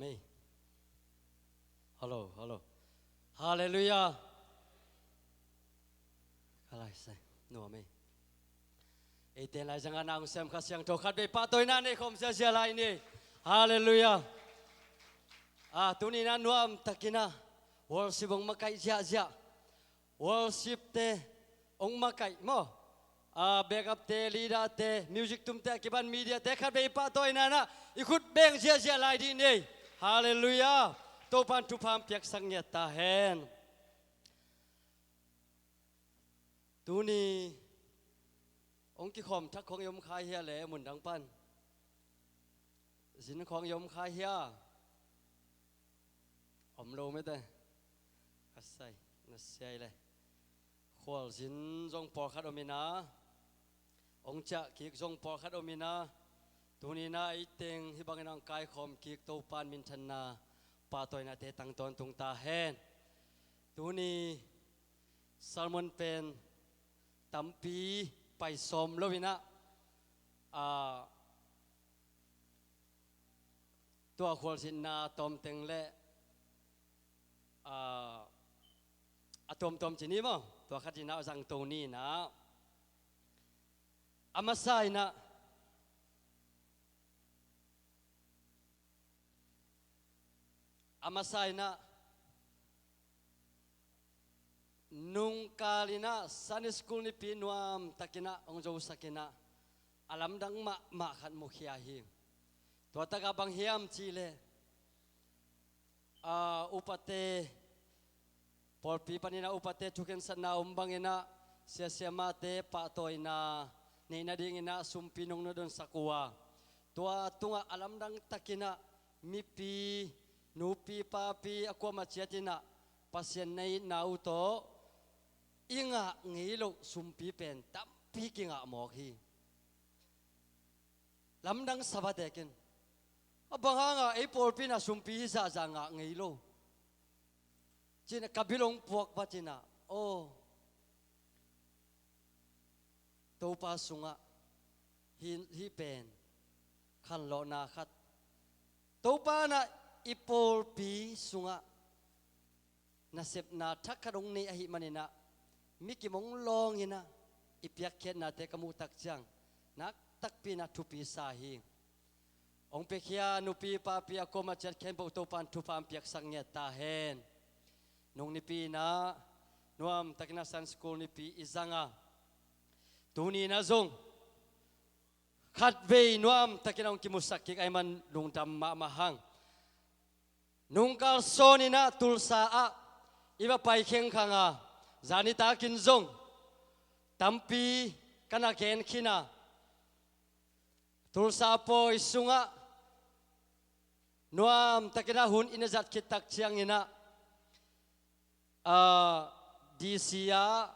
me. Hello, hello. Hallelujah. Kalai sai, no me. Iten lai jangan ang sem kasiang tokat be patoy na ni kom sia lai ni. Hallelujah. Tuni na nuam takina. Worship ong makai sia. Worship te ong makai mo. Backup te, leader te, music tum te, kiban media te kat be patoy na ikut beng sia lai di ni. Hallelujah. Topan tupam piak sangnya tahen. Tuniองค์ขอมทักของยมคายเฮียแหล่หมุนดังปันสินของยมคายเฮียอมโลไม่ได้กัสไซนัสเซียเลยขวลสินจงปอคัดอมินาองค์จะขีกจงปอคัดอมินาตัวนี้นะไอเต็งที่บางนางกายขอมขีกโตปานมินทันนาปาตอยนาเตตังตอนตุงตาแหนตัวนี้ซาลมอนเป็นตัมปีไปสมแล้ววินะตัวขวลสินนาตอมเต็งและตอมจีนี้มั้งตัวขัดจีน่าสังตัวนี้นะอามาไซนะnung kalina Sunday school ni pinuam takina ong jo sakina alam dang ma khat mukhia hi to taga bang hiam chile upate polpi panina upate thuken sana umbangina sia mate pa toina neina dingina sumpinong no don sakua tua tunga alam dang takina mipi nupi papi akwa machiatina pasien nei nauto inga ngilo sumpi pen tam pi kinga mokhi lamdang sabadekin abanga ei polpina sumpi za nga ngilo china kabilong puak patina topa sunga hi pen khan lo na khat topa na ipolpi sunga nasib na thakadong ni ahi manina miki mong long ina ipiak ket na te kamu tak jang nak tak pina tupi sahi ong pekia nupi pa pia koma chat ken po to pan tupam piak sangnya tahen nong ni pina nuam takina san school ni pi izanga tuni na zong khat ve nuam takina ong kimusak kik aiman lung tam ma mahang nung kal sonina tulsa a iba pai kheng khanga zanita kinzong tampi kana ken khina tulsa po isunga nuam takina hun inazat kitak chiang ina disia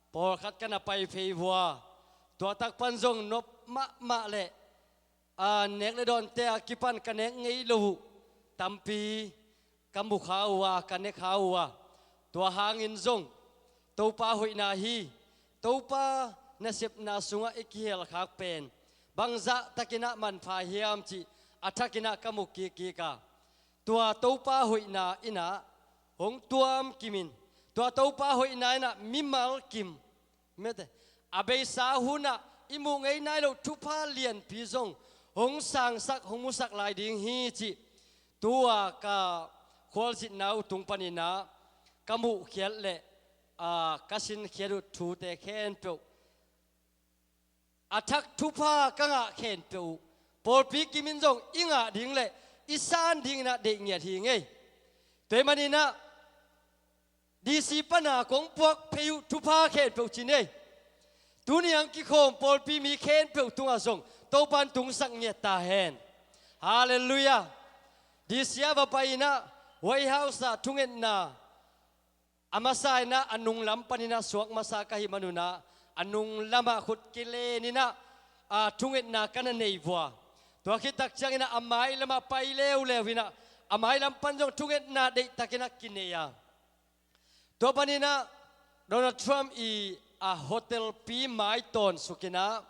por khat kana pai pheiwa to tak panjong nop ma le nek le don te kipan kanek ngei lu tampi kamu khawa kanek khawa to hangin zong topa hoi na hi topa nasib na sunga ikhel khak pen bangza takina man pha hiam chi athakina kamuki ki ka tua topa hoi na ina hong tuam kimin tua topa hoi na ina mimal kim mete abei sa huna imu ngei nai lo thupa lian pi zong hong sang sak hong musak lai ding hi chi tua ka khol sit nau tung panina kamu khial le kasin khiaru thu te khen pe athak thupa kanga khen pe polpi kimin jong inga ding le isan ding na de ngia thi ngei te manina disi pana kong puak pheu thupa khen pe chinei tuniang ki khom polpi mi khen pe tunga jong to pan tung sak ngia ta hen hallelujah disia ba paina way house thungen na amasai na anung lampanina suak masa kahi manuna anung lama khut kile nina thungit na kana neivwa to khitak changina amai lama pai lewina amai lampan jong thungit na de takina kineya to panina Donald Trump hotel pi mai ton sukina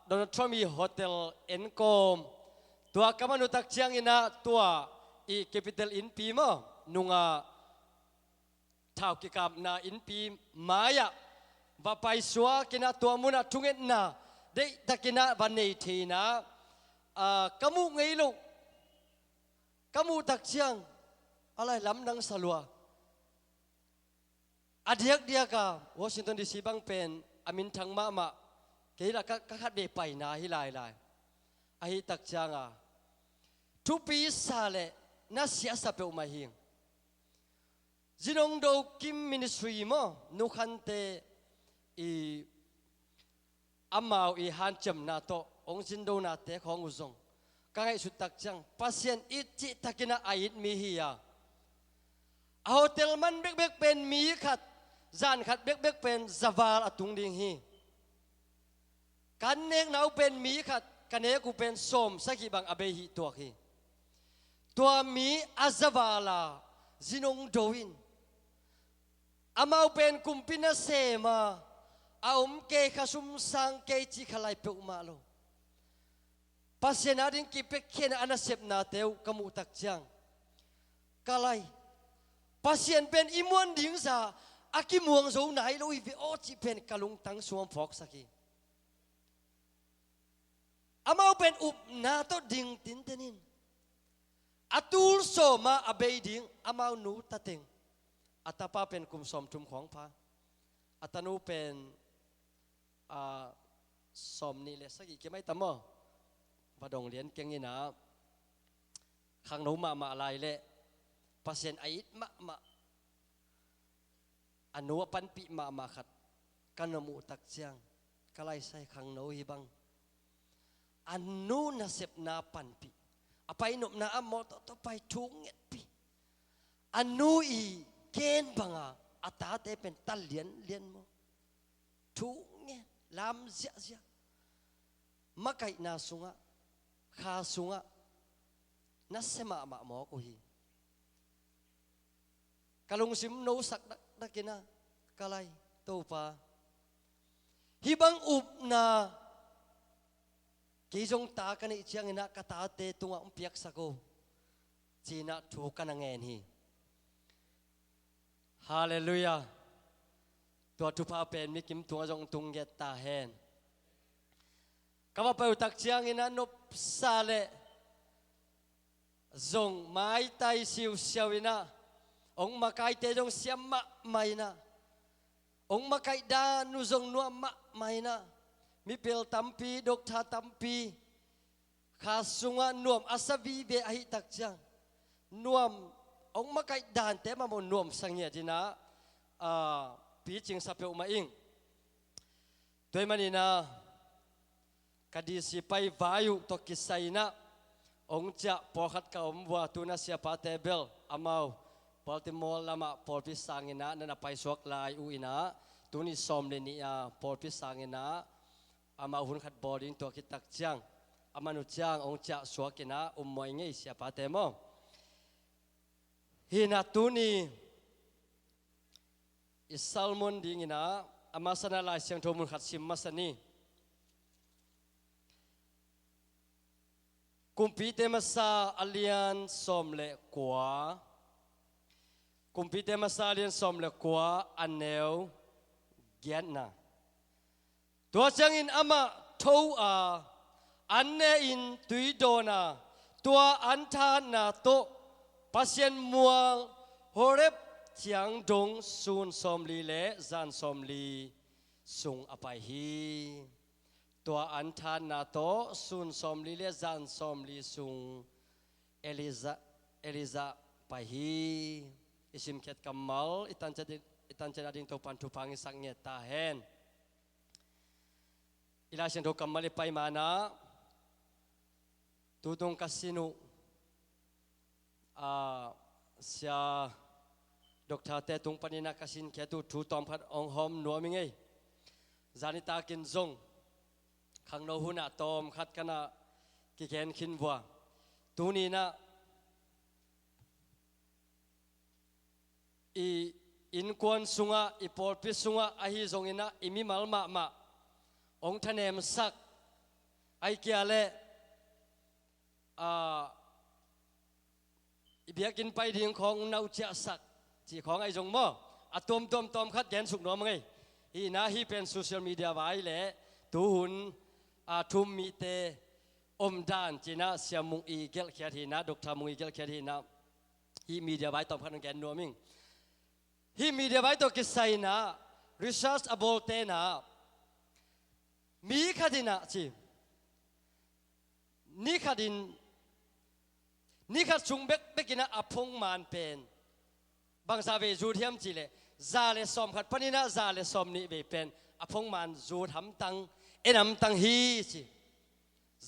Donald Trump hotel Encom ตัวกมนุตักเชียงอินะตัวอีแคปิตอลอินปีมั้งนุงท้าวกิกามนาอินปีมายะว่าไปสัวกินะตัวมุนะทุงเอ็นนาได้ตะกินะวันนี้ทีนะกมูไงลูกกมูตักเชียงอะไรล้ำนังสลัวอดียกเดียกาวอชิงตันดีซีบังเป็นอามินทังมาเกี่ยละก็ขัดเดไปนะฮิลายไอตักเชียงทุปีสาเลน่าเสียสับเปอมาหิงจินงโดกิมมินิสทรีมั้งนุขันเตอีอามาอีฮันจำนาโตองจินโดนาเตของอุซงก็ให้สุดตักจังพัศยันอิจิตักินะอายิดมีฮียาโฮเทลมันเบกเป็นมีขัดจานขัดเบกเป็นซาวาลอตุงดิงฮีกันเนกนาวเป็นมีขัดกันเนกูเป็นสมสักิบังอเบฮีตัวฮีตัวมีอาซาวาลาจินงโดวินอามาเป็นกุมปินาเซมาอาเกขสุมสังเกจิขลายเปอุมาโลปัสยาดิงกิเปกเคนอานาเซปนาเตวกมุตักจังกลายปัสยานเป็นอิมวนดิงซาอากิมวงโซไหนลุยวิโอจิเป็นกะลุงตังสวมฟอกสักีอามาเป็นอุบนาโตดิงตินเตนินอาตูลโซมาอเบดิงอามาหนูตะเตงอัตปาเป็นกุมสมทุมของพระอัตนูเป็นสมนี่เลยสักกี่ไม่ตั้มว่าดงเรียนเก่งนี่นะขังหนูมาอะไรเลยปัสยันไอ้มาอันนูปันปีมาขัดกันมูตักเจียงก็ไล่ใส่ขังหนูฮิบังอันนูน่ะเสพนาปันปีapa inum na amo to pai thunget pi anu i ken banga atate pen talian lian mo thunge lam zia makai na sunga kha sunga na sema ma mo ko hi kalung sim no sak dakina kalai to pa hibang up na kỳ jong ta cái này chiang ina kata te tunga umpiak sako china thu kana ngen hi hallelujah tua tu pa pen mi kim tunga jong tung get ta hen kama pa utak chiang ina nop sale jong mai tai siu siu ina ong makai te jong siam ma mai na ong makai da nu jong nu ma mai na mi pel tampi dok tha tampi kha sunga nuam asabi be ahi tak chang nuam ong makai dan te ma mo nuam sangya dina pi ching sape uma ing toy manina kadi si pai vayu to kisaina ong cha pokhat ka omwa tuna sia pa tebel amau Baltimore lama polpi sangina nana pai sok lai u ina tuni som le ni polpi sangina ama hun khat boarding to kitak chang amanu chang ong cha suakina moi ngei sia pa te mo hina tuni isalmon dingina amasana la siang thomun khat sim masani kumpi te masa alian somle kwa kumpi te masa alian somle kwa aneu giannaตัวจังอินอามาทูอันเนอินตุยโดนาตัวอันทานาโตปัสยันมัวโฮเรบเจียงดงซูนสมลีเลจานสมลีสุงอภัยฮีตัวอันทานาโตซูนสมลีเลจานสมลีสุงเอลิซาไปฮีอิสิมเขตกัมมัลอิตันจะดิงตัวปันทุพังสังเงตาเฮนila siang do kamali pai mana tudong kasino sia doktor te tung panina kasin ke tu thu tom phat ong hom nuami ngei zanita kin zong khang no huna tom khat kana ki gen khin bua tuni na i in kwan sunga i polpi sunga ahi zongina imi malma maองทะเนมสักไอเกียเล อีเบียกินไปดิ่งของนาเจียสักที่ของไอ้จงม่ออะตอมคัดแกนสุกหนอมไงฮีนะฮีเป็นโซเชียลมีเดียไว้แหละตูหุนทุมมีเตอมดานจีนะเสียมุงอีเกลเขียทีนะดกทามุงอีเกลเขียทีนะฮีมีเดียไว้ตอมคัดแกนนัวมิงฮีมีเดียไว้ตัวกิสัยนะรีเสิร์ชอโบเตนะมีคดีนะจีนี่คดีนี่ขัดชุงเบกินะอพงมานเป็นบางสาเวจูเทียมจีเลซาเลสอมขัดปนินะซาเลสอมนี่เวเป็นอพงมานจูทำตังเอ็นำตังฮีจี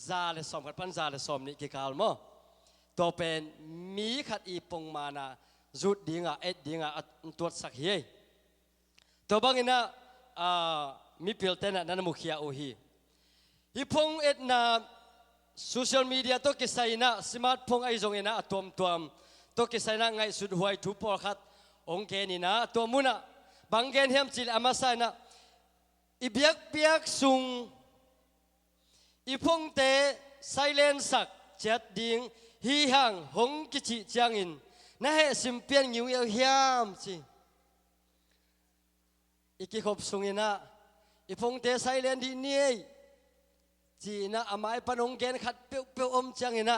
ซาเลสอมขัดปันซาเลสอมนี่กิกาลโมตัวเป็นมีขัดอีปงมานะจูดดิ่งเอ็ดดิ่งตัวสักเฮตัวบางอินะมีพิลเตนะนันมุขยาโอฮีฮิพงเอ็ดนะโซเชียลมีเดียตัวกิสัยนะสมาร์ทโฟนไอจงเองนะตัวตัวกิสัยนะไงสุดหวยทุบปอลขัดองเกนี่นะตัวมุนะบางเกนเฮียมจิลอามาไซนะอีเบียกซุงอีพงเตไซเลนสักเจ็ดดิ่งฮีหังหงกิจิจางอินนะเฮสิมเปียนยิวเอลเฮียมจิอีกิขบซุงเองนะอีพงเตไซเลนดีนี่จีน่ะอามาปนองเกนขัดเปียวอมจังนะ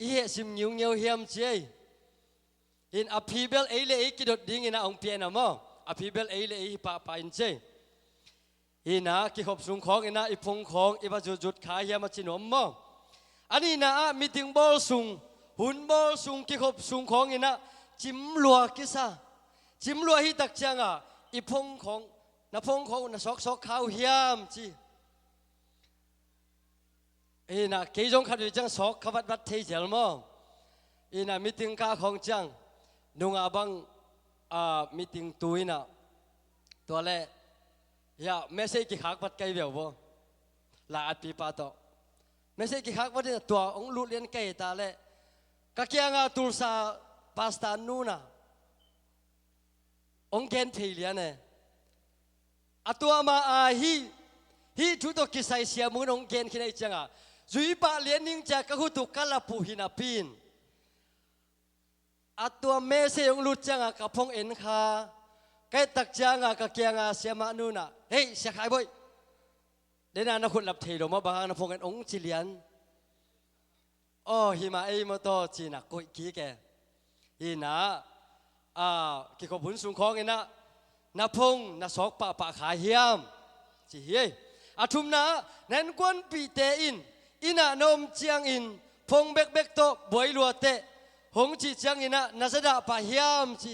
อีเหสิมยิวเงียวเฮียมเจอินอภิเบลเอเลกิดดิ่งนะองเปียนะมั้งอภิเบลเอเลปะอินเจอินะกิขบสุงของอินะอีพงของอีบาจุดขายยามาจินอมมั้งอันนี้นะมีติงบอลสุงหุ่นบอลสุงกิขบสุงของอินะจิมลัวกิซาจิมลัวฮิตักจังอีพงของนะพงของนะซอกข้าวเฮียมจีอีน่ะเกยจงขัดวิจังสอกขวัดวัดเทเจลมออีน่ะมีติงกาของจังนุงอาบังมีติงตุยน่ะตัวเล่ยาไม่ใช่กี่ขักวัดไกเบียวบ่ลาอัดปีปาโตไม่ใช่กี่ขักวัดเนี่ยตัวองลุเลียนไกตาเล่ก็เกี่ยงตุลซาปาสตานูน่ะองเกนเพลียเนี่ยตัวมาฮีทุตกิไซเสียมุนองเกนขี้ในจังจุยปะเลียนนิงจากกะหุตุกัลปูหินาปินตัวเมเซยงลุดจังกับพงเอ็นคาไกตักจังกับเกียงเสียมานูน่ะเฮ้ยเสียขายบ่อยเดนานคุณหลับเทโดมาบางนพงเอ็นองจิเลียนโอ้หิมาเอมโตจีนักกุยกี้แกฮีนะกิขบุญสุงของเอ็นะนาพงนาสอกปะขาเฮียมจีเฮทุมนะแนนกวนปีเตอินะนมเจียงอินพงเบกโตบวยลัวเตหงจีเจียงอินะนาสดาปะเฮียมจี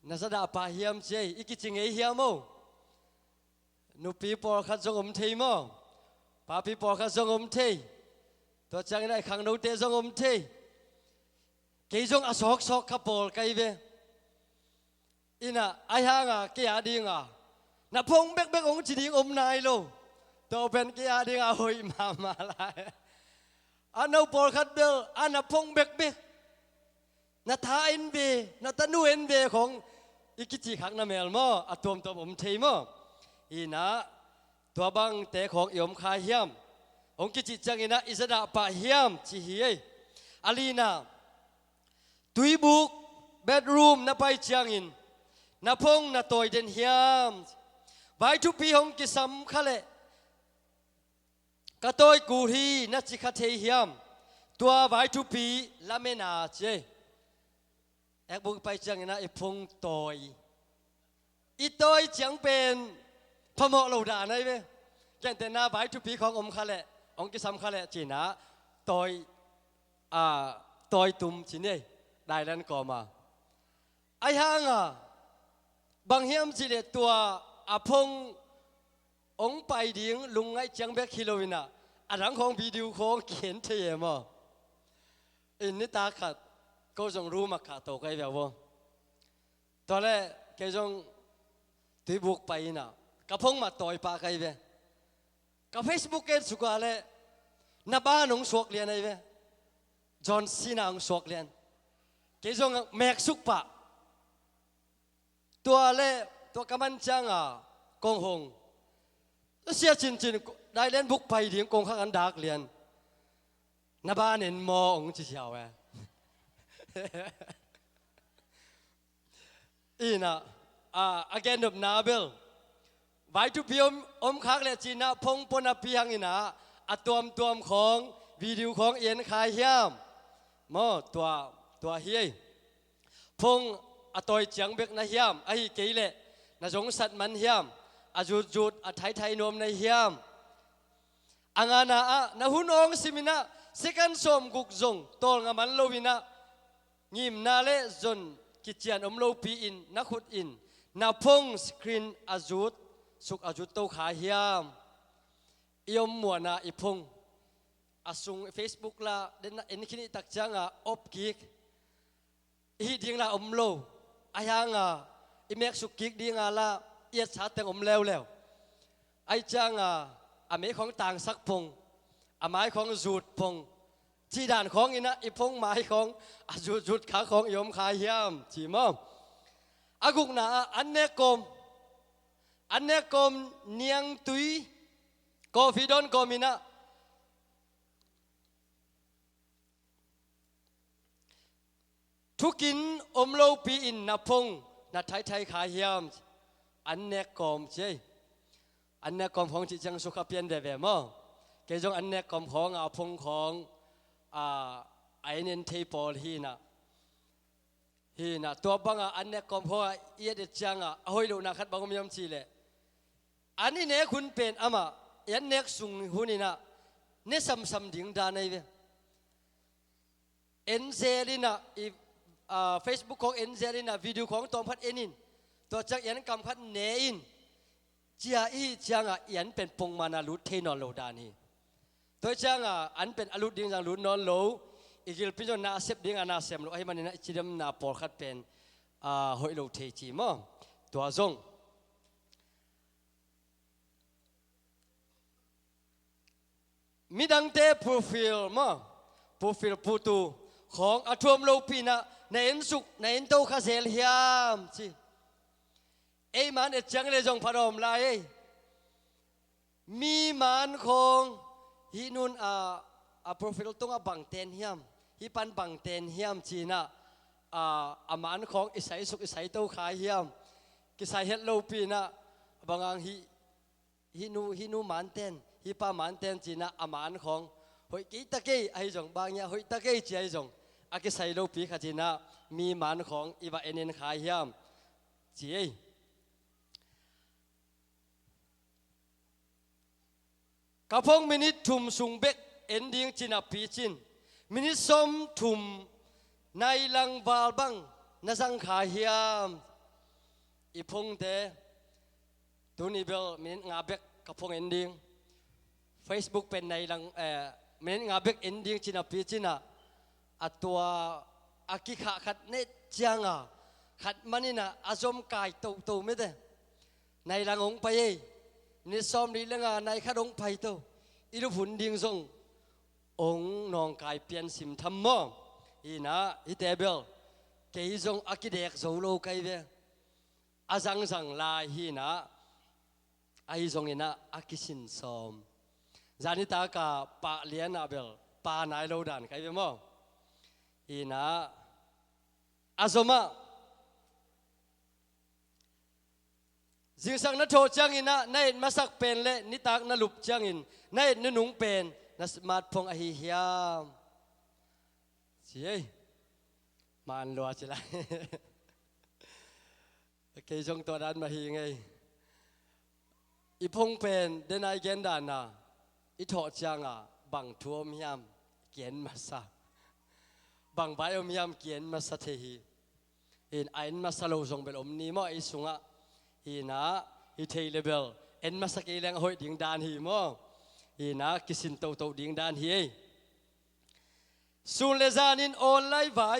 นาสดาปะเฮียมจีอีกิจิงเอเฮียมโมนูปีปอลขัดจงอมเทมอปาปีปอลขัดจงอมเทตัวจังได้ขังนูเตจงอมเทเกยจงอสอกขับปอลไกเวอินะไอฮังเกียดิงนับพงเบกองจีดิงอมนายโลตัวเป็นเกียดิงหอยมาลายอันเอาปอลขัดเบลอันนับพงเบกนาทาเอ็นเบนาตานูเอ็นเบของอีกิจิขักนาเมลมอตัวผมเทมอีนะตัวบังเตะของยมคาเฮียมองกิจิจังอีนะอิสระปะเฮียมจีเฮียอาลีนาตุยบุกเบดรูมนาไปจังอินนาพงนาตัวเดนเฮียมไว้ทุกปีของกิสัมขะเลกะตัวกูฮีนาจิคาเทเฮียมตัวไว้ทุกปีลาเมนาเจแอกบุกไปจังอินะไอพงตัวอีตัวจังเป็นพระโมโลดาไงเว้ยแกนแต่หน้าไว้ทุกปีของอมคาเลองกิสัมคาเลจีนะตัวตุ่มจีนี่ได้แล้วก็มาไอ้ห่างบางเฮียมจีเลตัวพงองไปดิ้งลุงไอ้จังเบกฮิโลวินะอันหลังของวิดีโอของเขียนเทียมอินนิตาขัดก็จงรู้มาขาดตัวไกแบบว่าตอนแรกแกจงตีบุกไปนะกับพงมาต่อยปากไกแบบกับเฟซบุ๊กเกสุกาเลยนับบ้านองสวกเลียนไอ้แบบจอห์นซีนาองสวกเลียนแกจงแม็กสุกปะตัวเล่ตัวกำมันจังกงหงเสียจินได้เล่นบุกไปถึงกงข้างอันดักเลียน นาบ้านเห็นมอองจิเชียวอีน่ะagain ดบนาเบลไว้ทุกพิมคักเลจีน่ะพงปนเพียงอีน่ะตัวมของวิดีโอของเอ็นขายเฮียมมอตัวเฮียพงตัวเจียงเบกนะเฮียมไอ้เกยเล่นะจงสัตมันเฮียมจุดไทยนมในเฮียมอังานานะหุนองสิมินะสิกันสมกุกจงตอลงามันโลวินะงิมนาเลจนกิจยานโลปีอินนักขุดอินนาพงสกรีนสุกโตขาเฮียมยมมัวนาอีพงสุงเฟซบุ๊กละเดนเอ็นคินิตักจังอบกิกอีดิ่งละโลอายังอีเมกสุกิกดิ่งละเอียดชาแต่งแล้วไอจังอเมของต่างสักพงไม้ของจูดพงที่ด่านของอินะอีพงไม้ของจุดขาของยมขาเฮียมจีมออากุกนาอันเนกมเนียงตุยกอฟิดอนกอมินะทุกินโลปีอินนาพงนาไทยขาเฮียมอันเนกมเจอันเนกมของจิจังสุขเพียนเดเวมอเกจงอันเนกมของพงของไอเนนเทปอลฮีนะตัวบังอันเนกมของเอียดจังหอยลูนักขัดบังมยมชีเลอันนี้เนี่ยคุณเป็นยันเนกสุงหุ่นนะเนี่ยซ้ำดิ่งดานในเวเอ็นเซลินะเฟซบุ๊กของเอ็นเซลินะวิดีโอของตอมพัดเอ็นินตัวจักยันกำพัดเนอินเจียอีจังยันเป็นปงมานาลุเทนอนโลดานีตัวจังอันเป็นอลุดิ่งจังลุนอนโลอีกิลพิจารณาเซบดิ่งนาเซมโลให้มันนะจิดมนาปอลขัดเป็นหอยโลเทจีมอตัวจงมีดังเตโปรไฟล์ปูตูของอัฐวมโลปีนะในอินสุกในอินโตคาเซลเฮียมสิมันจังเลยจงพระอมลายมีมันของฮินุนโปรไฟล์ตรงบังเตนเฮียมฮิปันบังเตนเฮียมจีนะมันของอิสัยสุกอิสัยโตขาเฮียมกิสัยเฮลโลปีนะบางฮินูมันเตนฮิปามันเตนจีน่าอามันของหอยกีตะเกยไอจงบางอย่างหอยตะเกยจีไอจงอากิไซโลปีขจีน่ามีมันของอีวาเอเนนขายยามจีกระพงมินิทุมสุงเบกเอ็นดิ้งจีน่าปีจินมินิสมทุมในลังบาลบังนาสังขายยามอีพงเตตุนิเบลมินิงาเบกกระพงเอ็นดิ้งFacebook เป็นในลังเมนงาเบกเอนดิ้งจินาปีจินะตัวอากิขะขัดเนจังขัดมันนี่นะอาจมกายโตไม่ได้ในลังองไปนี่ซ้อมดีเรื่องในขัดองไปโตอีลูกผุนดิ้งทรงองนองกายเปลี่ยนสิมทำมออีนะอีเตเบลเกยทรงอากิเด็กโซโลไกเวอาจังลายฮีนะไอทรงอีนะอากิสินซ้อมจานิตากาปะเลียนอาเบลปะนายโลดันใครเป็นมั้งอีน่าอาสมาจิงสังนัทโธจังอินะในมาสักเป็นเละนิตากนลุบจังอินในนนุงเป็นนัสมาดพงอหิยามเสียมันรัวจิละเกยจงตัวดันมาฮีไงอีพงเป็นเดนายเกนดานาอิทอจังบังทัวมยามเกียนมาซาบังใบอมยามเกียนมาซาเทฮีอินไอ้มาซาโลจงเป็นอมนีมอไอสุงะฮีนะฮิเทเลเบลเอ็นมาสกีแรงหอยดิ่งดานฮีมอฮีนะกิสินโตดิ่งดานฮีสุนเลซานินออนไลน์ไว้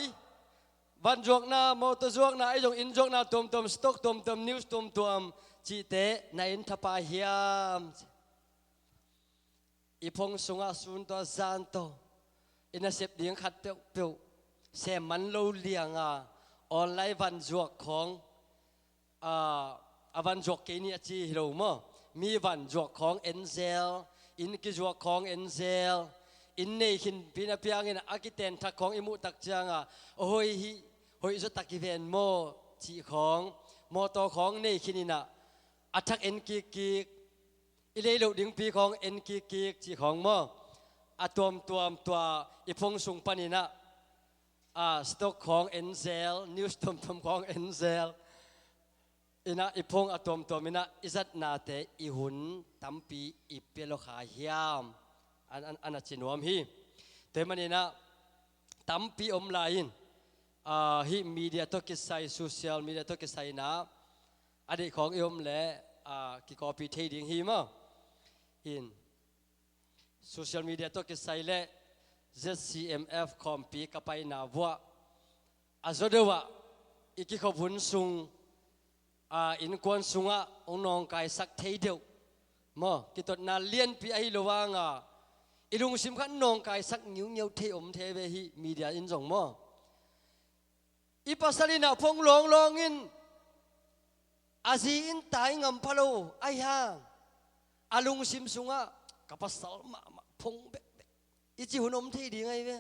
วันจวกนามอตจวกนาไอจงอินจวกนาตมสต็อกตมนิวส์ตมจีเตในอินทปาฮิยามอีพงสุงาสุนตัวจานโตอินาเสพเดียงขัดเปียวเสมันโลเลียงออนไลน์วันจวกของวันจวกเกนี่จีฮิโรมมีวันจวกของเอ็นเซลอินกิจวกของเอ็นเซล อินเนหินพินาเปียงอินอากิเตนทักของอิมุตักจังอ่ะโอ้ยโอ้ยสุดตักกิเวนโมจีของโมโตของเนหินินะอัทักเอ็นกิกิอิเลลุดิงปีของเอ็นกิกิจีของโมอะตัวอิพงสุงปานินะสต็อกของเอ็นเซลนิวส์ตัวของเอ็นเซลอินะอิพงอะตัวมินะอิจัดนาเตอิหุนตัมปีอิเปโลขาเฮียมอันจินวมฮีแต่มันนี่นะตัมปีอมลายินฮีมีเดียตัวกิจไซโซเชียลมีเดียตัวกิจไซนะอดีตของอมและกิคอปีเทดิ้งฮีมาอินโซเชียลมีเดียตัวกิจไซและ ZCMF คอมปีกับไปนาวัวอาจจะเดว่าอีกิขบุญซุงอินควนซุงองนองกายสักเทเดียวมากิตนาเลียนปีไอโลวางอิลุงสิมขันนองกายสักนิ้วเนียวเทอมเทเวฮีมีเดียอินจงมาอีปัสสลินาพงลองอินอาซีอินตายงำพะโลไอฮะอาลุงสิมซุงกับปัสสลมาพงเบอีจิหุนอมเทดีไงเว้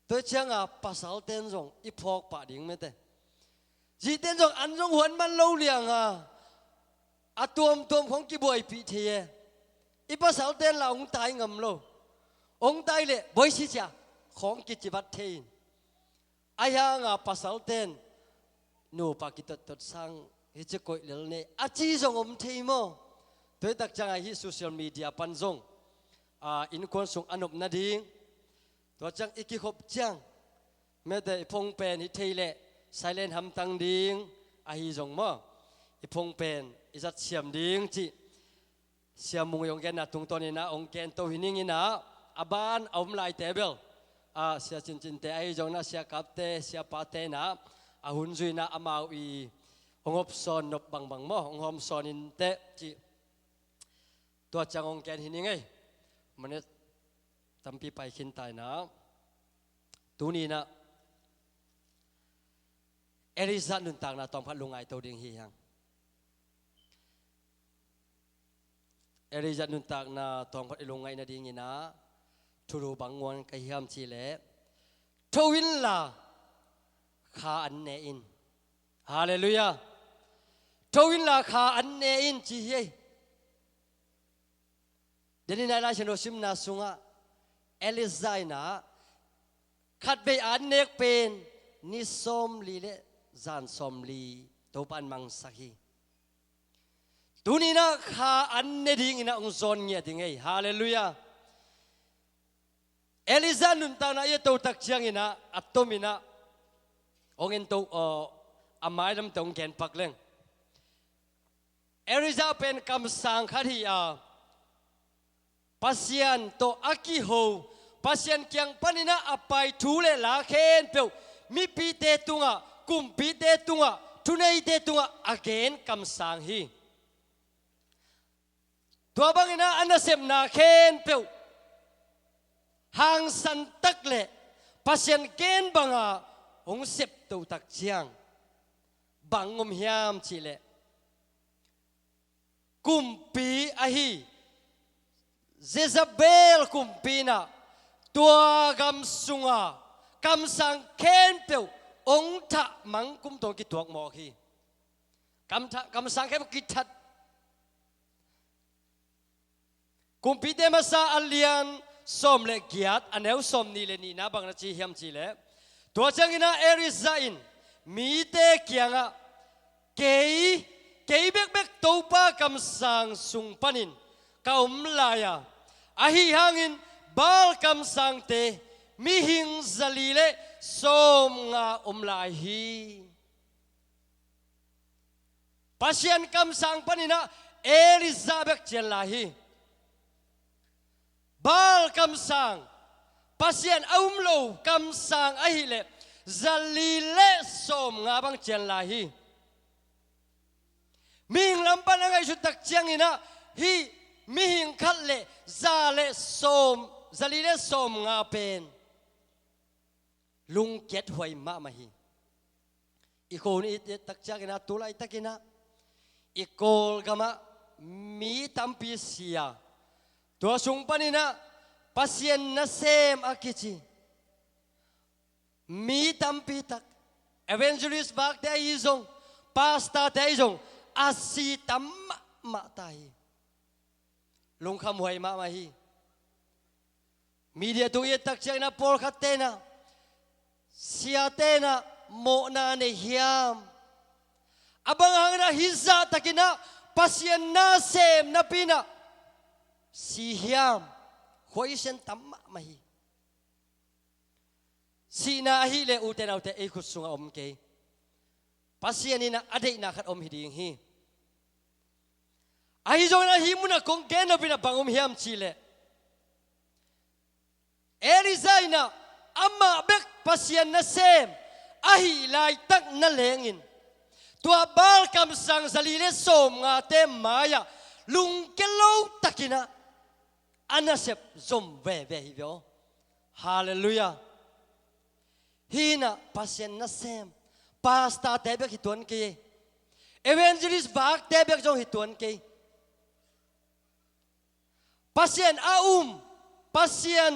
ตัวเชียงปัสสลเต้นจงอีพอกปะดิ่งไม่เต้จีเต้นจงอันจงหวนมันเล่าเลียงตัวของกิบวยปีเทียอีปัสสาวเต้นเราองตายงำโลองตายเลยบ่อยสิจ้าของกิจวัตรเทนอายางปัสสาวเต้นนูปากิตตดสังฮิจโกยเลเนอาจีจงอมเทโมตัวตักจังฮิโซเชียลมีเดียปันจงอินควนส่งอนุบนาดิงตัวจังอีกิขบจังแม้แต่พงเป็นฮิเทเลไซเลนทำตังดิงอาฮิจงโมอีพงเป็นอิจัดเสียมดิงจีเสียมุงยงแกนตุงตัวนี้นะองแกนตัวหินิงนะอาบานเอามลายเตเบลเสียจินเตไอจงนะเสียกับเตเสียปาเตนะหุ่นจุยนะอามาวีองอบซอนนบบังโมองหอมซอนินเตจีตัวจังองแกนหินิงไงมันเนี่ยตั้มปีไปขินตายนะตัวนี้นะเอริซานุนต่างนะตองพัดลงไอตัวดิ่งฮียังเอริจันนุนตากนาตองพัดลงไงนาดีงี้นะทุรุบังวนกะฮิมชีเลทวินลาขาอันเนอินฮาเลลูยาทวินลาขาอันเนอินจีเฮเดนินายลาชโนซิมนาสุงะเอลิซายนาขัดไปอันเนกเป็นนิสมลีเลจานสมลีตัวปันมังสักฮีตูนี้นะข้าอันเนดิ้งนะองค์ซอนเงียดิ้งไงฮาเลลูยาเอลิซานุนตานะเยตัวตักเชียงนะอัตโตมินะองค์เอ็นตัวอามาดมตรงแกนปักเลงเอลิซาเป็นคำสั่งขัดฮีปัสยันตัวอากิโฮปัสยันเกียงปนินะอภัยทูเลลาเคนเปียวมีปีเตตุงะกุมปีเตตุงะทุนายเตตุงะอเกนคำสั่งฮีตัวบางนะอันนั้นเสมนาเคนเปียวหางสันตักเล่ปัสยันเกนบังองเสพตัวตักเชียงบังงมยามชีเลกุมปีอาฮีเจซาเบลกุมปีนะตัวกำสุงกำสังเคนเปียวองทะมังกุมตัวกิตัวหมอกฮีกำสังเคนกิทัดกุมพีเดมาซาอัลเลียนสมเลกียดอันเอวสมนี่เลนี่นะบางนาทีเฮียมจีเลตัวจังอินะเอริซาอินมีเตเกียงเกย์เบกตัวป้ากำสังสุงปันินกาอุมลายาอาฮิฮังอินบาลกำสังเตมีหิงซาลีเลสมงาอุมลายฮีปัสยันกำสังปันินะเอริซาเบกเจลลาฮีบาลคำสั่งปัสยันอุ้มโลคำสั่งไอฮิเลจัลลีเลสมงาบังเจนลาฮีมิงลำปันอะไรชุดตักเจียงอินะฮีมิหิงคัดเลซาเลสมจัลลีเลสมงาเป็นลุงเก็ตหวยมามาฮีอีโคนอีตักเจียงอินะตุลาอีตักอินะอีโกลกามะมีตัมพิเซียตัวสุงปนินะป pasien na sem akichi mi tampi tak evangelist bak te izong pastor te izong asi tam ma tai lung kham huai ma hi media tu ye tak chang na por khatena siatena mo na ne hiam abang hang na hiza takina pasien na sem na pina si hiam khoi sen tam ma hi si na hi le u te nau te e khut sunga om ke pasien ni na ade na khat om hi ding hi ai jong na hi muna kong ke na pina bangom hiam chi le Elizaina amma bek pasien na sem ahi lai tak na lengin tua bal kam sang zalile som nga te maya lung kelo takina anasep zom ve hi vio hallelujah hina pasien na sem pasta te bek hitun ke evangelist bak te bek jong hitun ke pasien pasien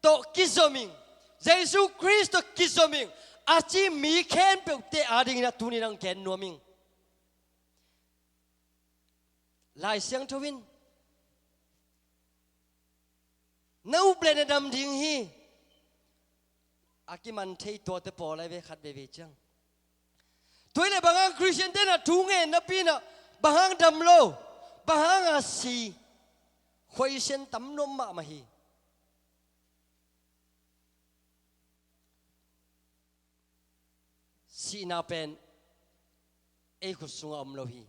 to kisoming Jesus Christ kisoming achi mi khen pe te ading na tuni nang ken noming lai siang thowin nau ble na dam ding hi akiman thei to te po lai ve khat be ve chang toile bangang Christian te na thu nge na pi na bahang dam lo bahang asi khoi sen tam nom ma hi si na pen e khu sunga om lo hi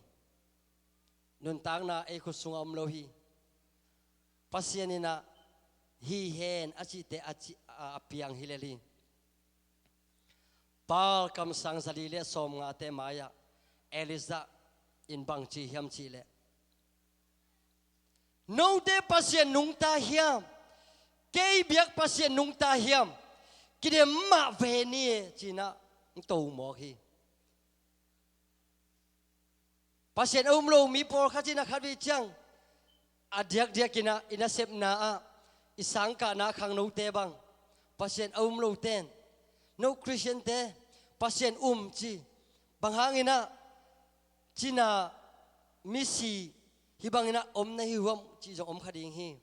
nun tang na e khu sunga om lo hi pasianina hi hen achi te achi apiang hileli pal kam sang zali le som nga te maya Eliza in bang chi hiam chi le no de pasien nung ta hiam ke biak pasien nung ta hiam kidem ma ve ni china tàu mò khi pasien lo mi por khachina khavi chang adyak kina ina sep na a isang ka na khang no te bang pasien lo ten no Christian te pasien chi bang hangina china misi hi bangina na hi huam chi jong khading hi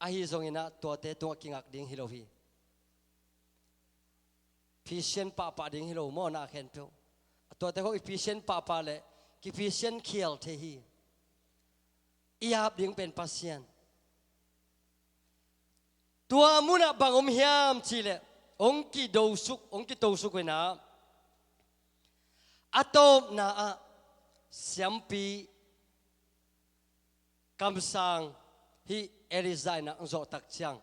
a hi jong ina to te to kingak ding hi lo hi Ephesian papa ding hilo mo na khen pe to te ho Ephesian papa le ki Ephesian khial the hi iap ding pen pasien tua muna bangom hiam chi le ong ki to suk na atom na a siampi kamsang hi Elizaina zo tak chiang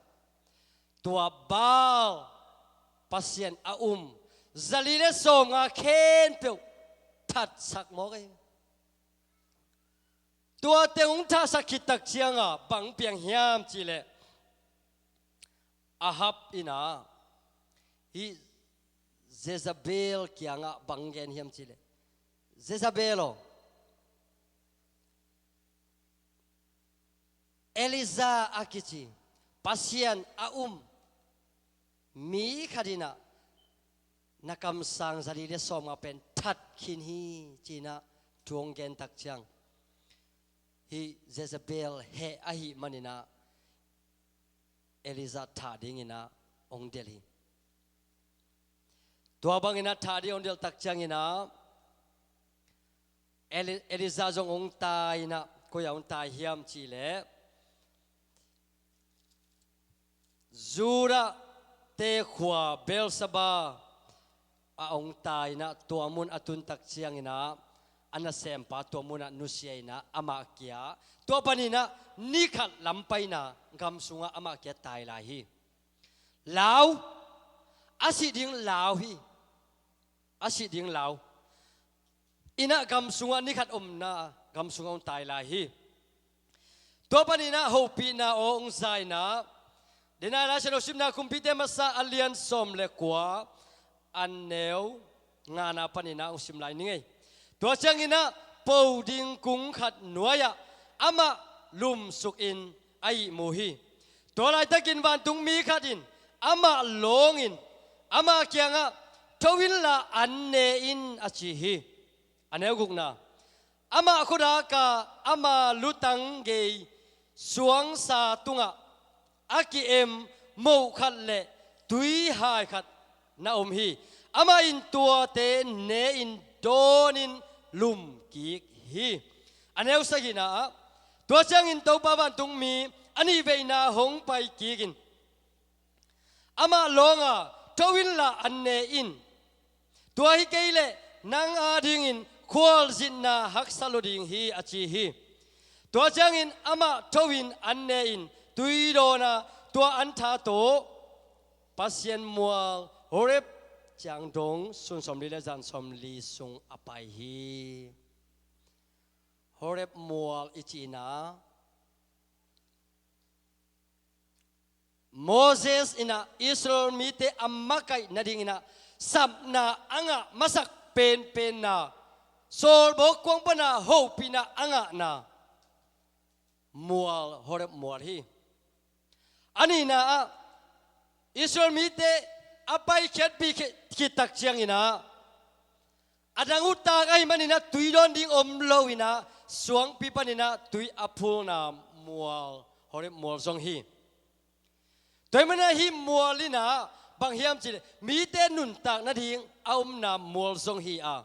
tua bal pasien zalile som nga khen pe that sak mo kai tua te ung tha sakit tak chianga bang piang hiam chi le ahab ina hi Jezebel kianga bangen hiam chi le Jezebelo Eliza akichi pasien mi khadina nakam sang zali le som nga pen that khin hi china tuong gen tak chang hi Jezebel he ahi manina Eliza tha ding ina ong deli tua bang ina tha di ong del tak chang ina Eliza jong ong ta ina ko ya ong ta hiam chi le zura te khwa Belsaba aong tai na tuamun atun tak chiang ina ana sempa tuamuna nusiaina ama kia to panina nikhat lampai na gam sunga ama kia tai la hi law asiding law hi asiding law ina gam sunga nikhat omna gam sunga on tai la hi to panina hopi na ong sai na dena la selo simna kumpite masa alian som le kwa an neu ngana panina usim lai ningai to changina poding kung khat nuaya ama lum suk in ai muhi ตัวไรตะกินวันตุงมีขัดินอามาลงอินอามาเกียงะทวินละอันเนอินอาชีฮีอันเอกุกนาอามาคุรากาอามาลุตังเกยสวงสาตุงะอากิเอ็มโมขัดเละตุยหายขัดนาอมฮีอามาอินตัวเตเนอินโดนินลุมกิกฮีอันเอวสกินาตัวจังอินตัวปาวันตุงมีอันนี้เวนาหงไปกิกินอามาลงอ่ะทวินละอันเนอินตัวฮิเกยเลนางอาดิงอินควอลจินนาฮักซาลุดิงฮีอาชีฮีตัวจังอินอามาทวินอันเนอินตุยโดนาตัวอันทาโตปัสยันมัวโฮเรบจังดงสุนสมลีและจันสมลีสุงอภัยฮีโฮเรบมัวอิจินาโมเสสอินะอิสราเอลมีเตอัมมาไกนาดิงอินะสับนาอังะมาสักเป็นนาโซลบอกกวงปนาโฮปินาอังะนามัวโฮเรบมัวฮีอันนี้นะอิสราเอลมีเตอภัยเข็ดปีคิดตักเชียงอินะอาดังอุตาไอมันอินะตุยดอนดิ้งอมโลอินะสวงปีปันอินะตุยอภูนามัวโฮเรบมัวซงฮีตัวมันหิมมัวลินะบางเฮียมจิมีเตนุนตากนาดิงเอานามัวซงฮีอา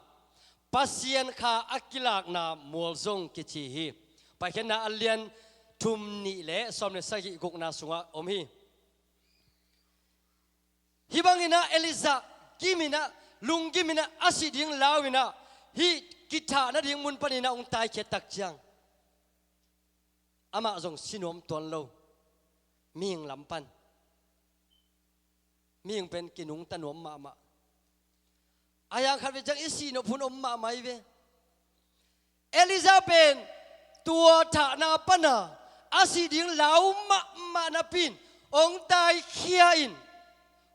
ปัสยันคาอักิลากนามัวซงกิจิฮีไปเห็นนาอัลเลียนทุมนี่เละสมเนสกิกุกนาสุงะอมฮีฮิบังอินะเอลิซากิมินะลุงกิมินะอาศิดิงลาวินะฮิกิทานาดิงมุนปนินะองตายเขตักจังอามาซงสินวมตวนโลมีงลำปันมีงเป็นกินุงตะนวมมาอายังขัดไปจังอิสีนพุนอมมาไม่เวเอลิซาเป็นตัวฐานาปนาอาศิดิงลาวมานาปินองตายเขียอิน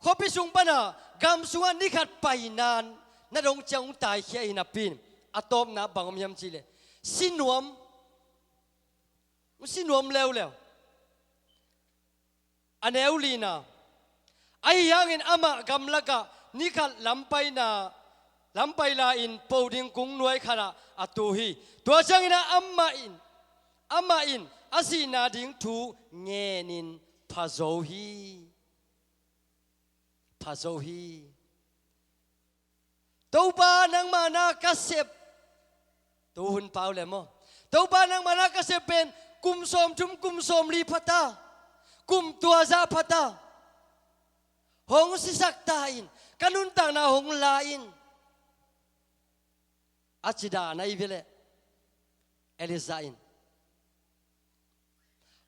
ขอพิสุงปนากำสุวรรณนิขัดไปนานนาดงจังองตายเขียอินนาปินอะตอมนาบังอมยำจิเลสินวมแล้วอันเอวลีนาไอ้ยังอินอามะกำลักะนิขัดลำไปลาอินปูดิงกุ้งนวยขณะอตูฮีตัวจังอินะอัมมาอินอาศินาดิงทูเงนินพาโซฮีตัวบ้านังมานาคาเซบตัวหุ่นเปล่าเลยมั้งตัวบ้านังมานาคาเซบเป็นกุมสมจุมกุมสมลีพัตตากุมตัวซาพัตตาหงสิสักตาอินกันุนต่างนาหงลาอินอาจิดาในเวลเอลิซาอิน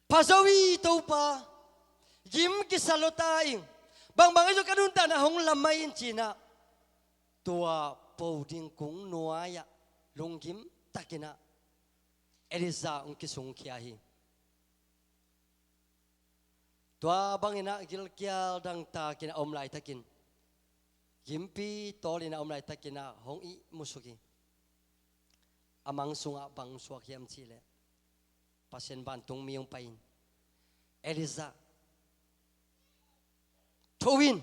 พาโซวีตัวปายิมกิสโลตาอินบางไอ้เจ้ากันุนต่างนาหงลาไม่อินจีน่าตัวปูดิงกุ้งนัวยะลงกิมตักินะเอลิซาอุกิสุงขียฮีตัวบางอินะกิลเกียลดังตากินะอมไลตะกินยิมปีตอลินะอมไลตะกินะหงอีมุสุกิอามังสุงะบังสวกยามชีเลปัสเซนบันตุงมียงไปเอลิซาทวิน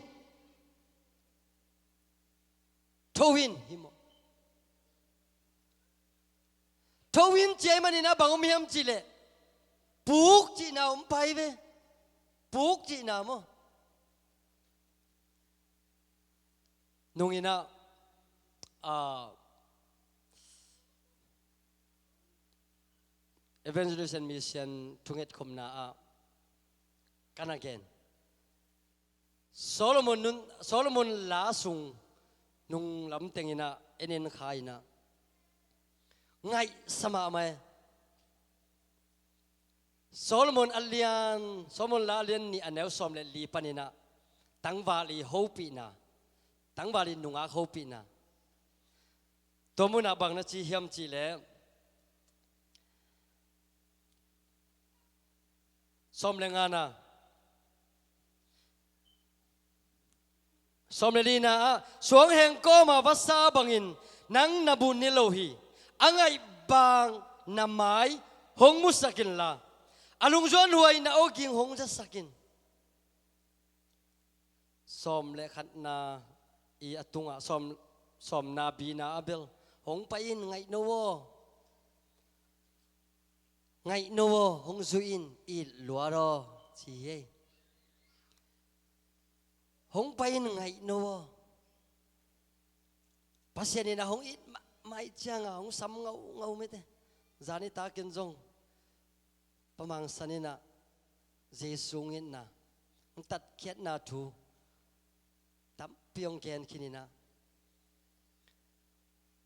ฮิโมทวินเจมันนี่นะบังมียมชีเลปุกจีน่าอมไปเวปุกจีน่าโมนุ่งอินะevangelist and mission ทุงเอ็ดคมนากันagain โซโลมอนลาสุงนุ่งลำเต็งอินะเอ็นขายนะไงสมาไหมโซโลมอนลาเลียนนี่อันเอลสอมเลลีปันินะตั้งวาลีโฮปีนะตั้งวาลีนุ่งอาโฮปีนะตัวมุนาบังนะจีเฮียมจีเลสมเลงานาสมเลลีนาสวงแห่งก็มาวัสาบังอินนังนบุญนิโลฮีอังไงบางนามายหงมุสกินลา alung zuan huai na oging hong ja sakin som le khat na i atunga som na bi na abel hong pain ngai no wo hong zuin i luaro chi he hong pain ngai no wo pasien na hong it mai changa hong sam ngau me te zani ta ken jong pamang sanina jesungin na tat khiat na thu tam piong ken kinina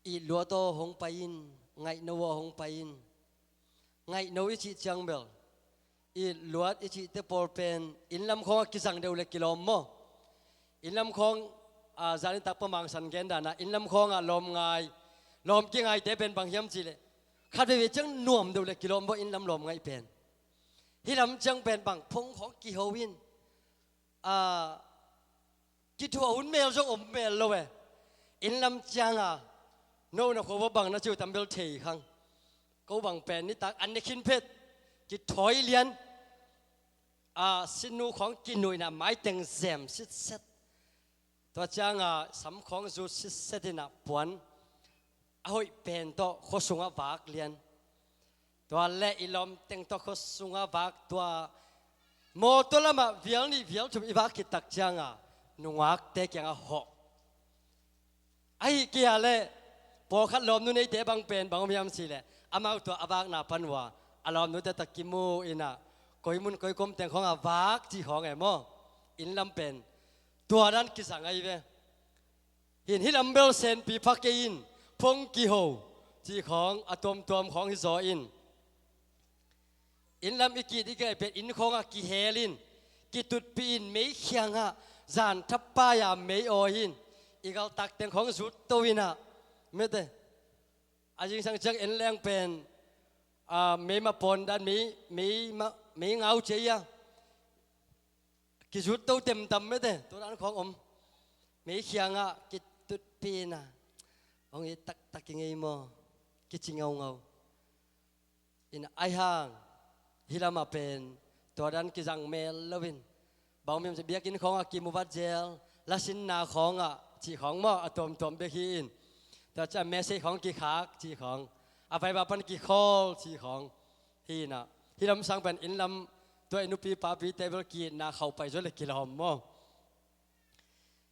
i luato hong pain ngai no wo hong pain ngai no ichi chang bel i luat ichi te por pen in lam khong ki sang deu le kilom mo in lam khong zani tak pamang san gen da na in lam khong lom ngai lom ki ngai te pen bang hiam chi le khat ve chang nuam deu le kilom bo in lam lom ngai pen hi lam chang pen bang phong khong ki howin ki thua hun mel jong om mel lo we in lam chang no na kho bang na chu tam bel thei khang ko bang pen ni tak an ni khin phet ki thoi lian sinu khong ki nui na mai teng zem sit set to chang sam khong zu sit set na puan ahoi pen to kho sunga wak lian to le ilom teng to kho sunga wak to mo to lama vial ni vial chum i wak ki tak chang nuak te kyang ho ai kia leพอขัดลมนู้นไอ้เตะบางเป็นบางพยายามสิแหละอามาตัวอาบากนาพันว่าอารมณ์นู้นแต่ตะกิมูอินะคอยมุนคอยกลมแต่งของอาบากที่ของไอ้หม้ออินลำเป็นตัวนั้นกิสังไอ้เว้เห็นที่ลำเบลเซนปีพักเกินพงกิโฮที่ของอะตอมของฮิโซอินลำอีกีที่เกิดเป็นอินของกิเฮลินกิตุดปีนไม่เคียงจานทับป้ายาไม่โอหินอีกเอาตักแต่งของสุดตัววินะไม่ได้อาจริงสังจักเอ็นแรงเป็นไม่มาปนด้านไม่เงาเจียกิจุดตัวเต็มตำไม่ได้ตัวนั้นของผมไม่เคียงกิตุดปีน่ะองค์ตักยังไงมั้งกิจเงาอินไอห่างฮิลามาเป็นตัวนั้นกิจังเมลลวินบางมีมันจะเบียกินของกิมูบัดเจลและสินนาของจีของหม้ออะตอมเบกินแต่จะเมสเซจของกี่ขาจีของอาไปแบบปันกี่คอลจีของที่น่ะที่ลำสังเป็นอินลำตัวอินุปีปาปีเตเบิลกีน่ะเข้าไปจนเลยกิโลมอ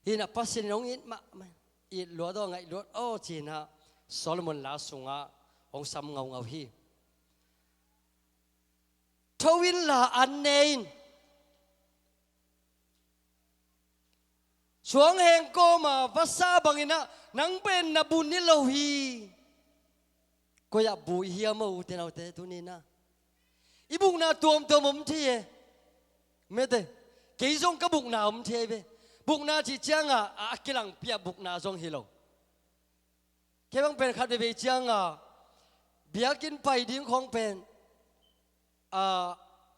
ที่น่ะพัศนงอินมาอิดลัวตัวไงลัวโอ้จีน่ะโซโลมอนลาสุงของซ้ำเงาฮีทวินลาอันเนนช่วงแห่งโกมาภาษาบางอินะนังเป็นนับบุญนิโลฮีก็อยากบุยเฮียมาอุเทนเอาเตตุนีนะอีบุกนาตัวมุมที่ไม่ได้เกี่ยงกับบุกนามุมที่เว้บุกนาจีเจียงกิลังเปียบุกนาจงฮิโลแค่บางเป็นขัดไปเจียงเบียกินไปดิ้งของเป็น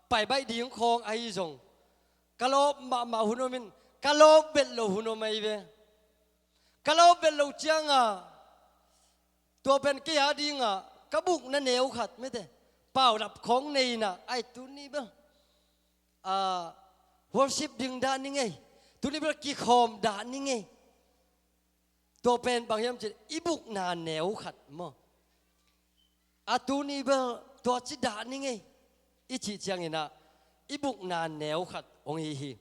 ไปใบดิ้งของไอจงกะโลมาหุนมินกะโลเบลโลหุนไม่เว้กะโลเบลโลเจียงตัวเป็นกี่หาดิ้งกระบุกนั่นเหนียวขัดไม่ได้เปล่าดับของในน่ะไอ้ตัวนี้เบ้วอร์ชิปดึงด้านนี้ไงตัวนี้เป็นกี่คอมด้านนี้ไงตัวเป็นบางอย่างจะอีบุกนาเหนียวขัดมั้งตัวนี้เป็นตัวจิด้านนี้ไงอีจีเจียงนี่นะอีบุกนาเหนียวขัดองค์ฮี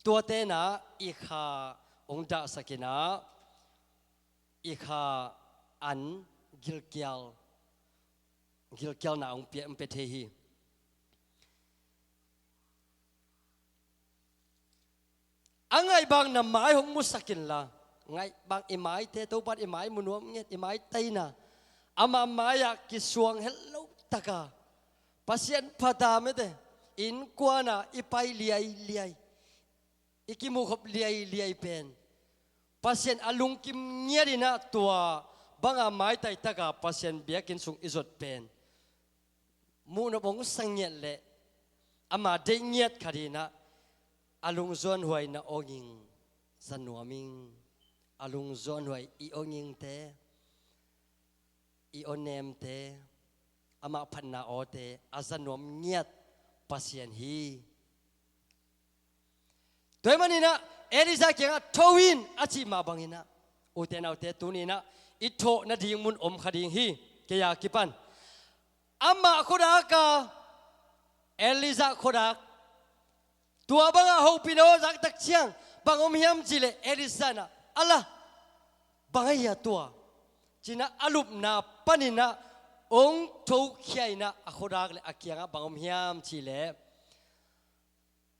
ตัวเตนะอีขาองค์ดาสกินะอีขาอันกิลเกียวนาองเปียมเปเทฮีอังไงบางน้ำไม้ของมุสกินละไงบางไอไม้เทตัวปัดไอไม้มุนวมเงี้ยไอไม้ไตน่ะอามาไม้อยากกิสวงเฮลโลตะกาพัศยันพัดาไม่ได้อินกวาน่ะอีไปเลียอีกิมุขบเลียเป็นพัศยันอลุงกิมเงี้ยดีนะตัวบางไม้ไตตะกาพัศยันเบียกินสุงอิจดเป็นมูนบงสังเงียเลยอามาเดงเงียคดีนะอลุงจวนหวยนะองยิงสนัวมิงอลุงจวนหวยอีองยิงเตอีโอเนมเตอามาพันนาโอเตอาสนัวเงีย ปัสยันฮีตัวมันนี่นะเอลิซาเกียงทวินอาชีมาบังอินะอุเทนเอาเตตุนี่นะอิโตนาดิ่งมุนอมขดิ่งฮีเกียกิปันอามาโคดากาเอลิซาโคดากตัวบังอาหูปิโนจักตักเชียงบังอมยามจิเลเอลิซานะอัลลาบังไอ้ตัวจีน่าอลุบนาปนินะองทุกข์ใหญ่นะอโคดากเลอาเกียงบังอมยามจิเล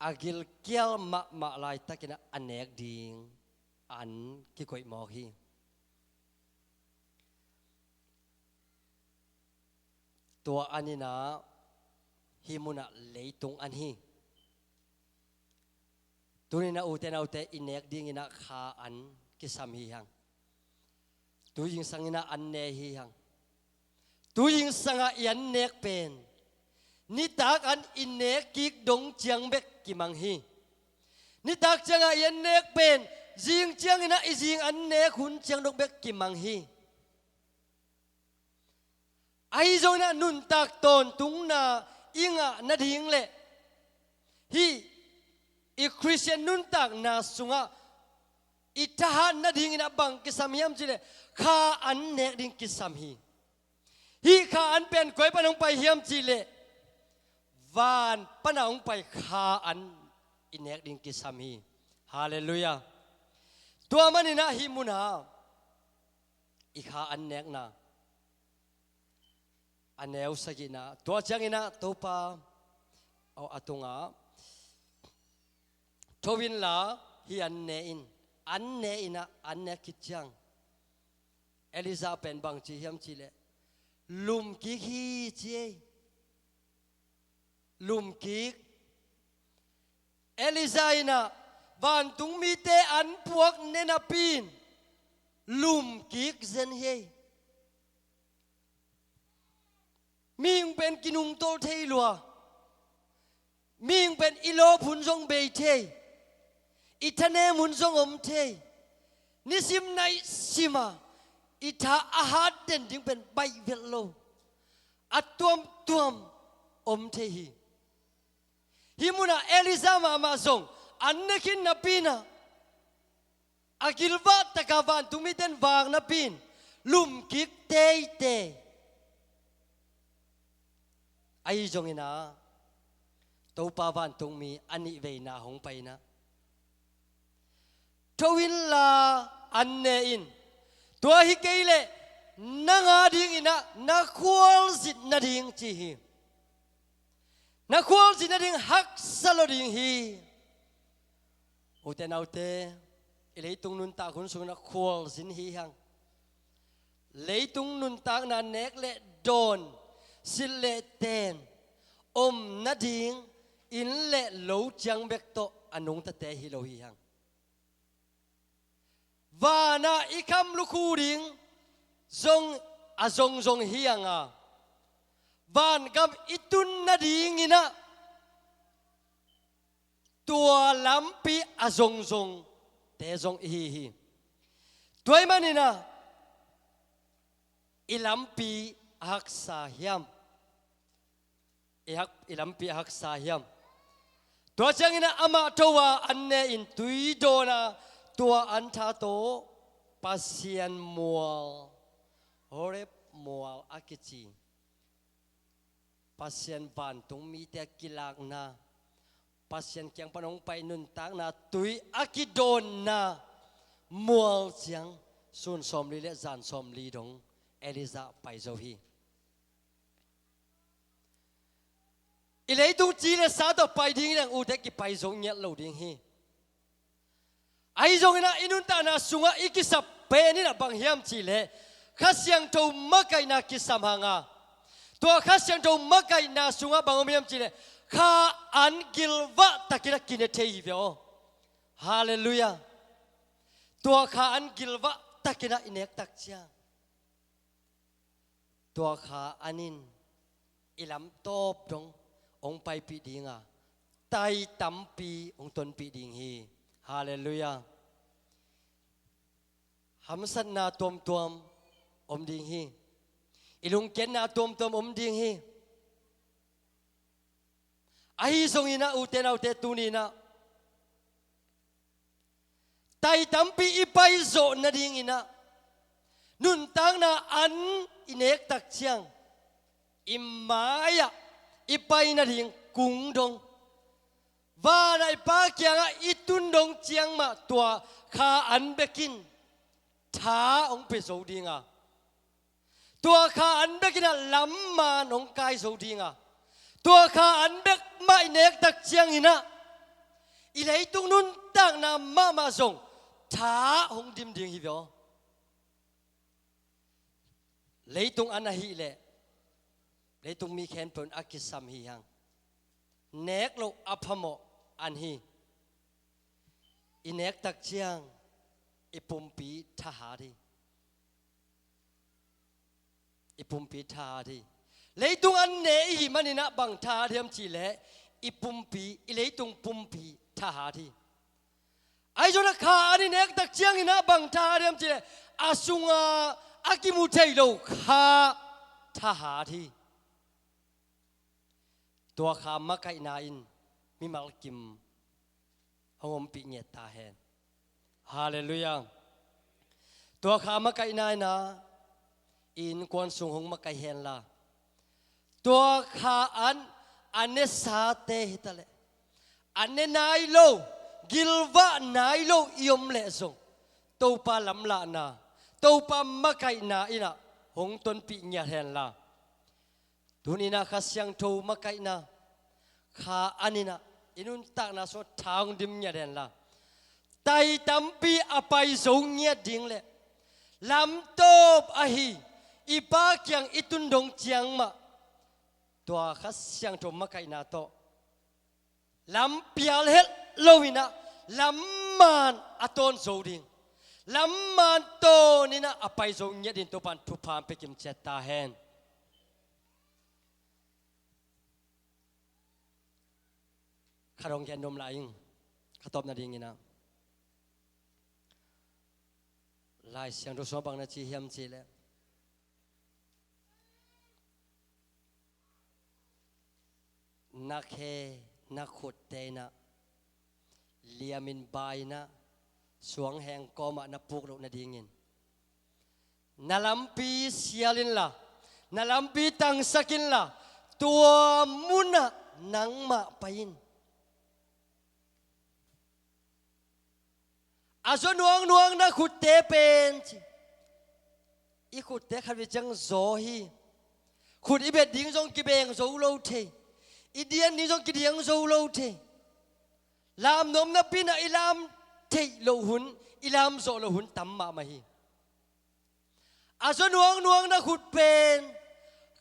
อากิลเกียลมาลายตะกินะอันเนกดิ่งอันกิโกยมอฮีตัวอันนี้นะฮิมุนะเลยตรงอันฮีตัวนี้นะอุเทนเอาแต่อินเนกดิ่งนะขาอันกิสามฮีฮังตัวยิงสังนะอันเนฮีฮังตัวยิงสังอันเนกเป็นนิตากอันอินเนกกิกดงเจียงเบกกิมังฮีนิตากจังอันเนกเป็นจิงเจียงนะอีจิงอันเนกขุนเจียงดงเบกกิมังฮีไอโจนะนุนตากตอนตุงนาอิงะนาดิ่งเละฮีอีคริสเตียนนุนตากนาสุงะอิทหารนาดิ่งนะบังกิสามียมจิเลข้าอันเนกดิ่งกิสามฮีข้าอันเป็นก๋วยปนองไปเฮียมจิเลวานปนองไปข้าอันอินเนกดิ่งกิสามฮีฮาเลลูยาตัวมันนี่นะฮิมุนาอีข้าอันเนกนะอันเนวสกินะตัวจังอินะตัวป้าเอาอตุงะทวินลาฮีอันเนอินอันเนอินะอันเนกิจจังเอลิซาเป็นบางจีเฮียมจีเลลุมกิกฮีเจลุมกิกเอลิซาอินะวันตุงมีเตอันพวกเนนาปีนลุมกิกเซนเฮมีงเป็นกินุงโตเทลัวมีงเป็นอิโลพุนซงเบเทอิทะเนมุนซงอมเทนิสิมไนสิมาอิทาอาหารเด่นจึงเป็นใบเวลโลอัตวมอมเทฮีฮิมุนาเอลิซามาซงอันนักินนปีนะอากิลวาตะกาวันตุมิเตนวางนปีนลุมกิกเตไอจงอินะตัวปาวันตุงมีอันนี้เวนาหงไปนะทวินลาอันเนอินตัวฮิเกเลนังอาดิงอินะนักควอลสินนาดิงจีฮีนักควอลสินนาดิงฮักสลดิงฮีโอเตนเอาเตเลยตุงนุนตาคุณสุนักควอลสินฮีฮังเลยตุงนุนตานันเนกเลโดนสิเลเตนอมนาดิงอินเลโลจังเบกโตอนุงตะเตฮิโลฮีฮังวานาอิคัมลุคูดิงซงอาซงฮียังอ่ะวานกับอิตุนนาดิงอินะตัวลำปีอาซงเตซงฮีตัวมันนี่นะอิลำปีฮักษาฮิมอิลำปีฮักษาฮิมตัวจังอินะอามาตัวอันเนอินตุยโดนะตัวอันทาโตปัสยันมัวโฮเรบมัวอากิจีปัสยันวันตุงมีแต่กิลากนาปัสยันเกียงปนองไปนุนตากนาตุยอากิโดนนามัวเสียงส่วนสมลีและจานสมลีดงเอลิซาไปโจฮีอิเลยตุงจีเลสาต่อไปดิ้งเรื่องอุเทกิไปโจเงียเหลาดิ้งฮีไอจงนะอินุนตานาสุงะอิกิสับเปนี่นะบางเฮียมจีเลข้าเสียงทูมักไกนากิสามหางาตัวข้าเสียงทูมักไกนาสุงะบางเฮียมจีเลข้าอันกิลวะตะกินกินเทียบโอฮาเลลูยาตัวข้าอันกิลวะตะกินอินเอกตักเชียตัวข้าอันนินอิลำตบดงองไปปีดิงาไตตั้มปีองตนปีดิงฮีฮาเลลูยาหำสันนาตวมอมดิ่งฮีอิลุงเกนนาตวมอมดิ่งฮี ahi song ina uten autte tunina tai tampi ipai zo na ding ina nun tang na an inek tak chiang imaya ipai na ding kung dong và lại pa kiang a itun dong chiang ma tua kha an bekin tha ong pe zo dinga tua kha an bekin lam ma nong kai zo dinga tua kha an bek mai nek tak chiang ina ilai tung nun tak na ma zong tha ong dim ding hi vyo leitung anahi le leitung mi khen pon akisam hi hang nek lo aphamo an hi inek tak chiang ipumpi thahari ipumpi thahari leitung an ne hi manina bang tha thiam chi le ipumpi ileitung pumpi thahari ai jona kha ani nek tak chiang ina bang tha thiam chi le asunga akimu thei lo kha thahariตัวขามักไก่นาอินมิมัลกิมหงมปีเงียตาแหนฮาเลลูยาตัวขามักไก่นายนะอินกวนสุงหงมักไก่แหนละตัวขาอันเนสาเตหิตะเลอันเนนายโลกิลวะนายโลยมเลสงตัวปาลำละนาตัวปามักไก่นาอินะหงต้นปีเงียแหนละทุนีนาขัสยังโทมาไกนาขาอันนี้นะอินุนตักนาสดทางดิมเนี่ยเด่นละไตตัมปีอภัยสูงเนี่ยดิ่งเลยลำโตบอหีอีปากยังอิตุนดงเจียงมาตัวขัสยังโทมาไกนาโตลำเปียลเฮลโลวินะลำมันอัตอนสูดิ่งลำมันโตนี่นะอภัยสูงเนี่ยดิ่งตัวปันทุพามไปกิมเจตาแหนข้ารองแกนนมลายข้าตอบนาดีงี้นะลายเสียงตัวสวบังนาจีเฮียมจีแล้วนักเฮนักขุดเตนะเลียมินบายนะสวงแหงกอมะนับปุกโลนาดีงี้นาลัมปีเสียลินละนาลัมปีตังสกินละตัวมุนะนังมะไปยินอาจจะนวงนะขุดเตเป็นอีขุดเตขัดวิจังโซฮีขุดอีเบ็ดดิ้งจงกิเบงโซโลเทอีเดียนนี่จงกิเดียงโซโลเทลามนมนับปีนะอีลามเทโลหุนอีลามโซโลหุนตั้มมามาฮีอาจจะนวงนะขุดเป็น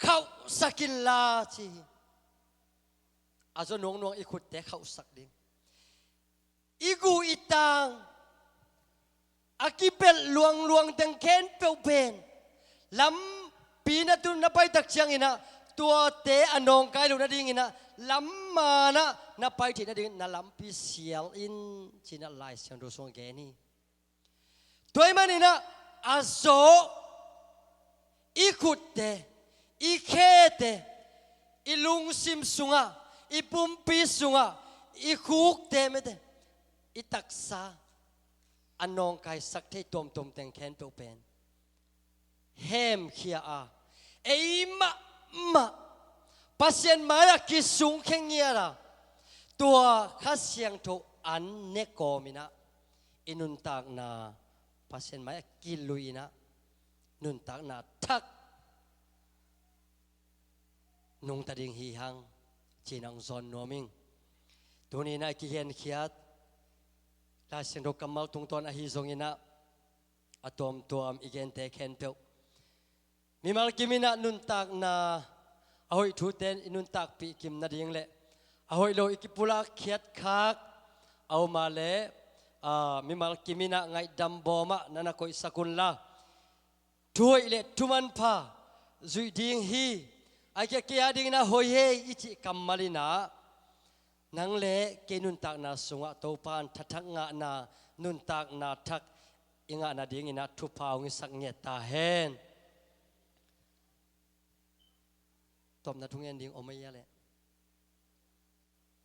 เข้าสกินลาชีอาจจะนวงอีขุดเตเข้าสักดิ้งอีกูอีตังอากิเปลลวงตังเคนเปลเป็นลำปีนัตุนนับไปตักเชียงอินะตัวเตอันนองกายลูกนัดดิ้งอินะลำมานะนับไปที่นัดดิ้งนัลำปีเสียลอินจีนัลไลเสียงดูสวงแกนี่ตัวมันอินะอาโซอีขุดเตอีเคเตอีลุงซิมสุงะอีปุ่มปีสุงะอีคุกเตไม่เตอีตักษาอันนองกายสักที่ตมแต่งแขนเปลเป็นเฮมเขียอาเอ้มาปัสเซนมาอยากกิสุงแข่งเงียละตัวข้าเสียงโตอันเนกอมินะอินุนตากนาปัสเซนมาอยากกิลุยนะนุนตากนาทักนุงตาดิงฮีฮังจีนังซอนนัวมิงตัวนี้นะกิเฮนเขียดลาเสียงดอกกำมัลตุงตอนอาฮิซงอินะอะตอมตัวมอีเกนเตเคนเปวมีมัลกิมินะนุนตักนาอาหอยทูเตนอินุนตักปีกิมนาดิงเลอาหอยโลอิกิปุลาเขียดคักเอามาเลมีมัลกิมินะไงดัมบอมะนันกอยสกุลลาช่วยเลทุมันพาจุยดิงฮีไอเกียดิงนะหอยเฮอิจิกัมมาลินานังเละเกนุนตักนาสุงะโตปานทักงะนานุนตักนาทักอิงะนาดิงินะทุพาวงิสักเงียตาเฮนตบนาทุงเงินดิงอมไม่ยะเลย